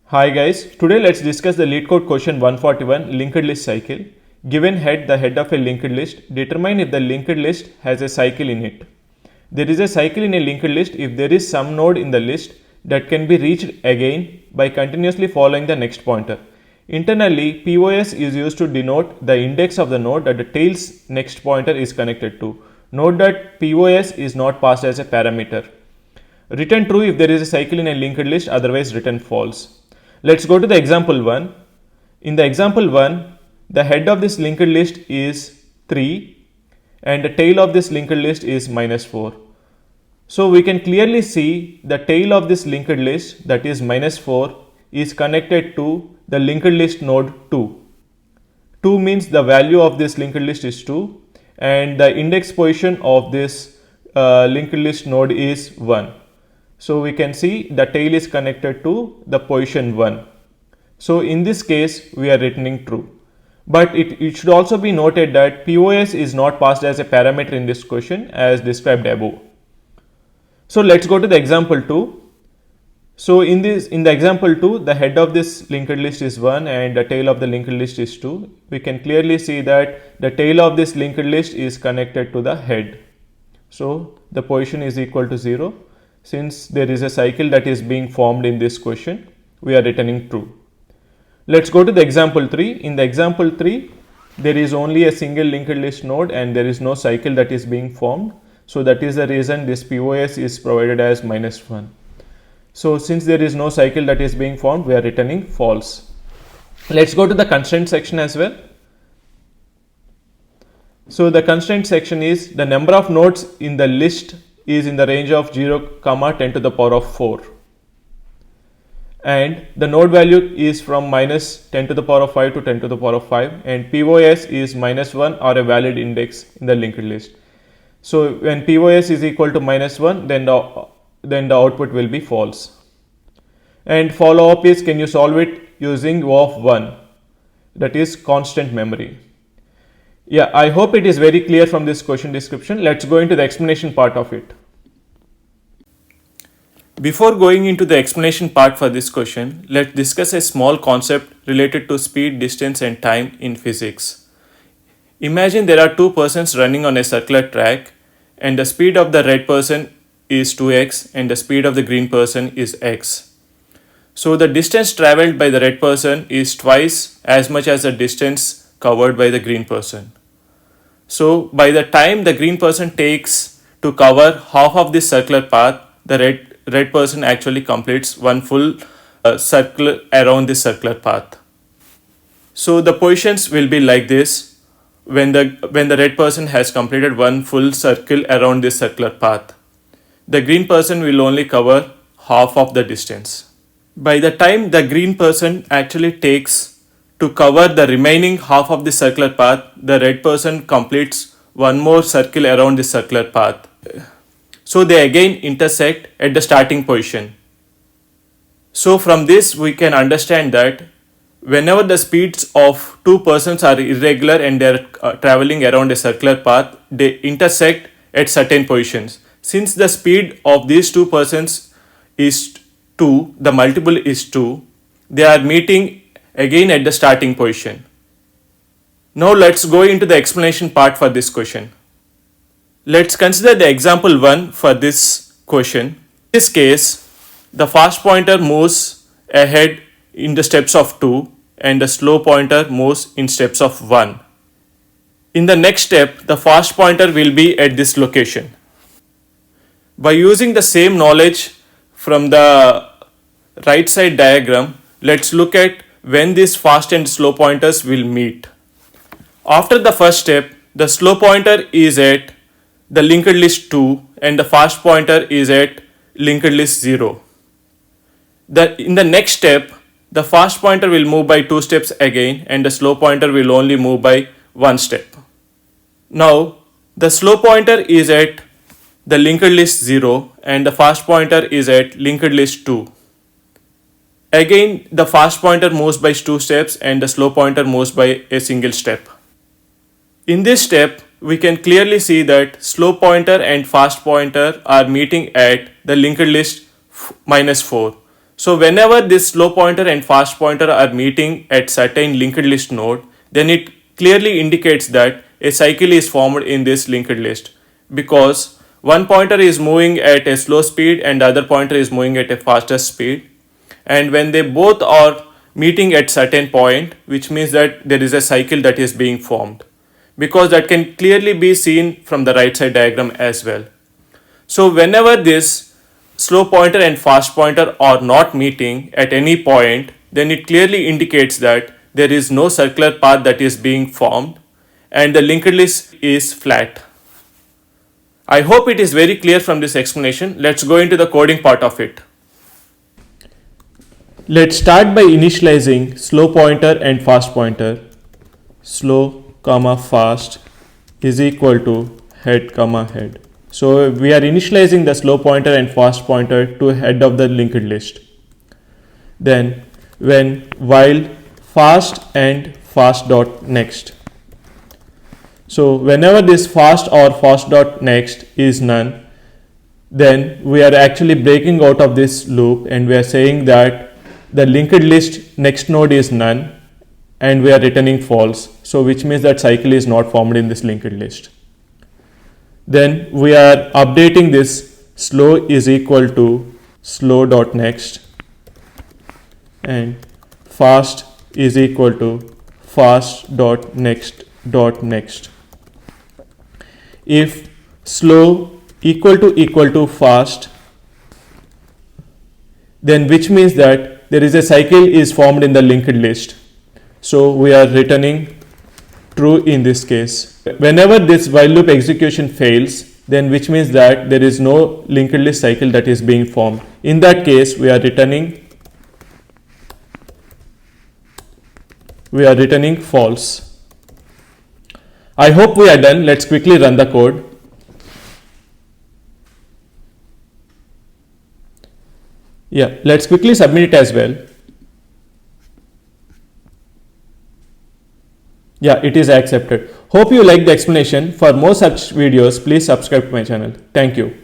Hi guys, today let's discuss the LeetCode question 141 linked list cycle. Given head, the head of a linked list, determine if the linked list has a cycle in it. There is a cycle in a linked list if there is some node in the list that can be reached again by continuously following the next pointer. Internally, POS is used to denote the index of the node that the tail's next pointer is connected to. Note that POS is not passed as a parameter. Return true if there is a cycle in a linked list, otherwise return false. Let's go to the example 1. In the example 1, the head of this linked list is 3 and the tail of this linked list is -4. So we can clearly see the tail of this linked list, that is -4, is connected to the linked list node 2. 2 means the value of this linked list is 2 and the index position of this linked list node is 1. So we can see the tail is connected to the position 1. So in this case we are returning true. But it should also be noted that POS is not passed as a parameter in this question as described above. So let's go to the example 2. So in the example 2, the head of this linked list is 1 and the tail of the linked list is 2. We can clearly see that the tail of this linked list is connected to the head. So the position is equal to 0. Since there is a cycle that is being formed in this question, we are returning true. Let's go to the example 3. In the example 3, there is only a single linked list node and there is no cycle that is being formed. So that is the reason this POS is provided as -1. So since there is no cycle that is being formed, we are returning false. Let's go to the constraint section as well. So the constraint section is the number of nodes in the list is in the range of 0, 10 to the power of 4. And the node value is from -10 to the power of 5 to 10 to the power of 5 and POS is -1 or a valid index in the linked list. So when POS is equal to -1, then the output will be false. And follow up is, can you solve it using O of 1, that is constant memory. Yeah, I hope it is very clear from this question description. Let's go into the explanation part of it. Before going into the explanation part for this question, let's discuss a small concept related to speed, distance and time in physics. Imagine there are two persons running on a circular track and the speed of the red person is 2x and the speed of the green person is x. So the distance traveled by the red person is twice as much as the distance covered by the green person. So by the time the green person takes to cover half of this circular path, the red person actually completes one full circle around this circular path. So the positions will be like this when the red person has completed one full circle around this circular path. The green person will only cover half of the distance. By the time the green person actually takes to cover the remaining half of the circular path, the red person completes one more circle around the circular path. So they again intersect at the starting position. So from this we can understand that whenever the speeds of two persons are irregular and they are traveling around a circular path, they intersect at certain positions. Since the speed of these two persons is 2, the multiple is 2, they are meeting again at the starting position. Now let's go into the explanation part for this question. Let's consider the example 1 for this question. In this case, the fast pointer moves ahead in the steps of 2 and the slow pointer moves in steps of 1. In the next step, the fast pointer will be at this location. By using the same knowledge from the right side diagram, let's look at when these fast and slow pointers will meet. After the first step, the slow pointer is at the linked list 2 and the fast pointer is at linked list 0. In the next step, the fast pointer will move by 2 steps again and the slow pointer will only move by 1 step. Now, the slow pointer is at the linked list 0 and the fast pointer is at linked list 2. Again, the fast pointer moves by 2 steps and the slow pointer moves by a single step. In this step, we can clearly see that slow pointer and fast pointer are meeting at the linked list -4. So whenever this slow pointer and fast pointer are meeting at certain linked list node, then it clearly indicates that a cycle is formed in this linked list, because one pointer is moving at a slow speed and the other pointer is moving at a faster speed, and when they both are meeting at certain point, which means that there is a cycle that is being formed, because that can clearly be seen from the right side diagram as well. So whenever this slow pointer and fast pointer are not meeting at any point, then it clearly indicates that there is no circular path that is being formed and the linked list is flat. I hope it is very clear from this explanation. Let's go into the coding part of it. Let's start by initializing slow pointer and fast pointer. Slow comma fast is equal to head comma head. So we are initializing the slow pointer and fast pointer to head of the linked list. Then while fast and fast dot next. So whenever this fast or fast dot next is none, then we are actually breaking out of this loop and we are saying that the linked list next node is none and we are returning false. So which means that cycle is not formed in this linked list. Then we are updating this slow is equal to slow dot next and fast is equal to fast dot next. If slow equal to fast, then which means that there is a cycle is formed in the linked list. So we are returning true in this case. Whenever this while loop execution fails, then which means that there is no linked list cycle that is being formed. In that case, we are returning false. I hope we are done. Let's quickly run the code. Yeah, let's quickly submit it as well. Yeah, it is accepted. Hope you like the explanation. For more such videos, please subscribe to my channel. Thank you.